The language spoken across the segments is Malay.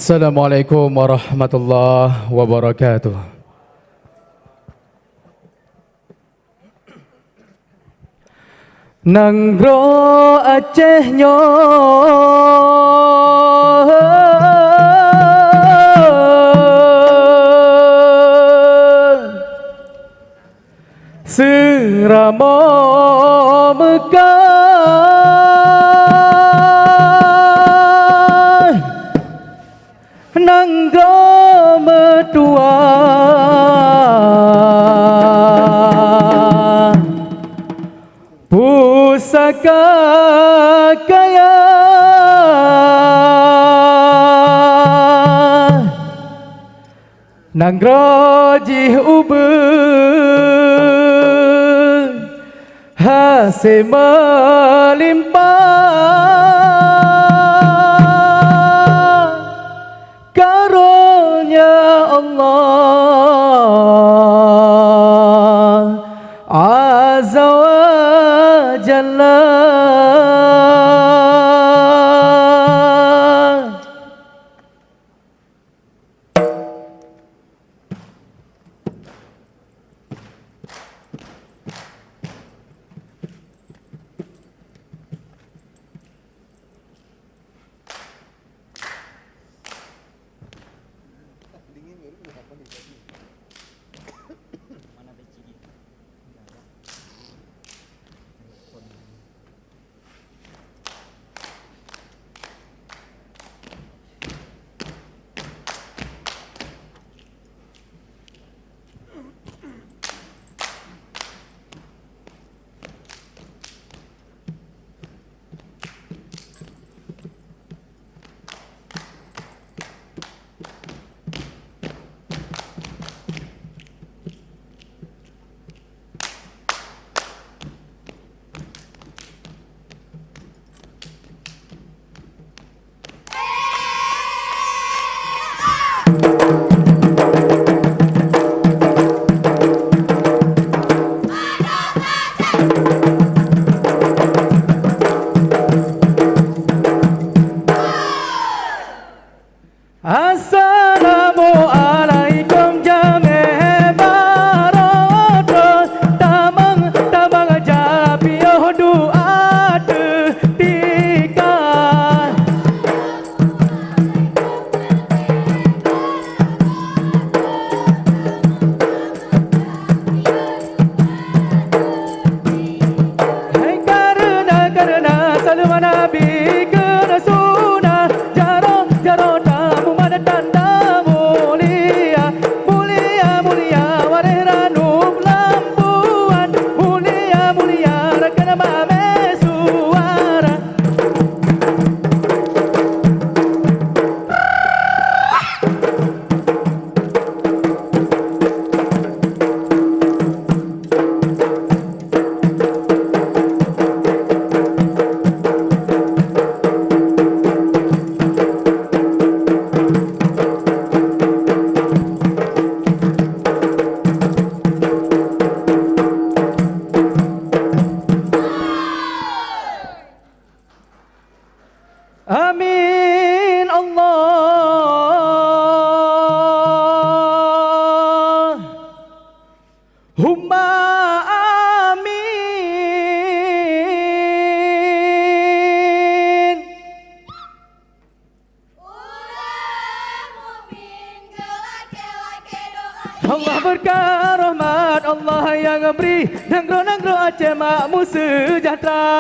Assalamualaikum warahmatullahi wabarakatuh. Nanggro Aceh nyo Seramo Mekah Nanggro Medua Pusaka kaya Nanggro jih hasil melimpah karunia Allah Azza wa Jalla. Assalamualaikum jame baroto tamang tamang japio doa tika hai karena salman nabi kena sunah jaro jaro tamu mana tanda Amin Allah Humma amin. Allah berkah rahmat Allah yang beri Nanggro Aceh makmur sejahtera.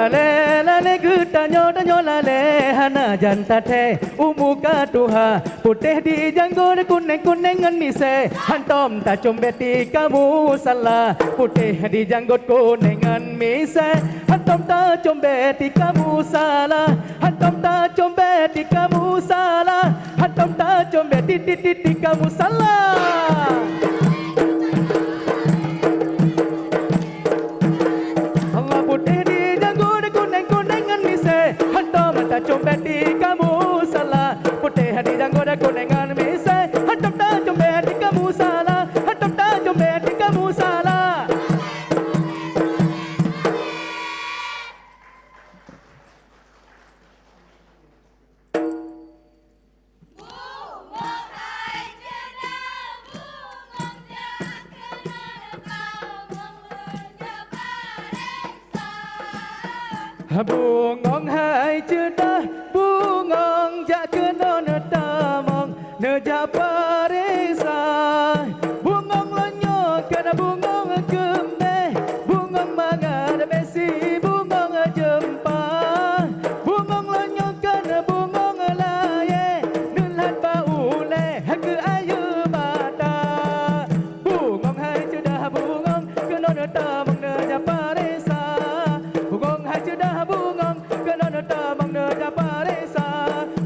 Lale getanyo danyo lale hana janta te umuka tuha putih di janggut kuning ngan mise hantom ta combeti kamu salah putih di janggut kuning ngan mise hantom ta combeti kamu salah hantom ta combeti kamu salah hantom ta combeti titik kamu salah. Allah putih di hantam tak combet di kamu salah putih hati janggut kuningan mise hantam tak combet di kamu salah hantam tak combet di kamu salah. Bungong hai cedah bungong jak kena netamong neja parisa bungong lonyo kena bungong kembe bungong mangada besi bungong jempa bungong lonyo kena bungong laye nulat baule ke ayu mata bungong hai cedah bungong kena netamong neja parisa bungong hai cedah bungong kena netamong neja parisa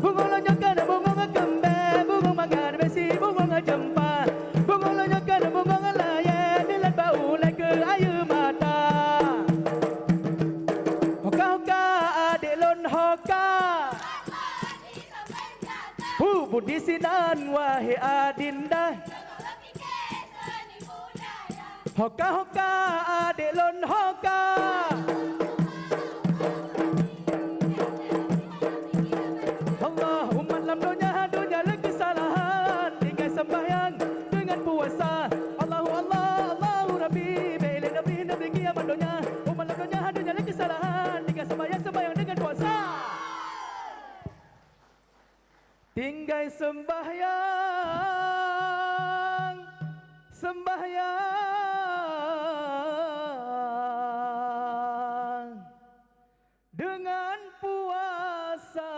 bungong lonyo kena bungong kembe bungong mangada besi bungong jempa bungong lonyo kena bungong laye nulat baule ke ayu mata hoka hoka adik lon hoka budi sinan wahai adinda hoka hoka adik lon hoka Allahumma lam dunya lagi kesalahan dengan sembahyang dengan puasa Allahu Allah Allahu Rabbi bila nabi kiamat dunya umma lam dunya lagi kesalahan dengan sembahyang dengan puasa tinggal sembahyang dengan puasa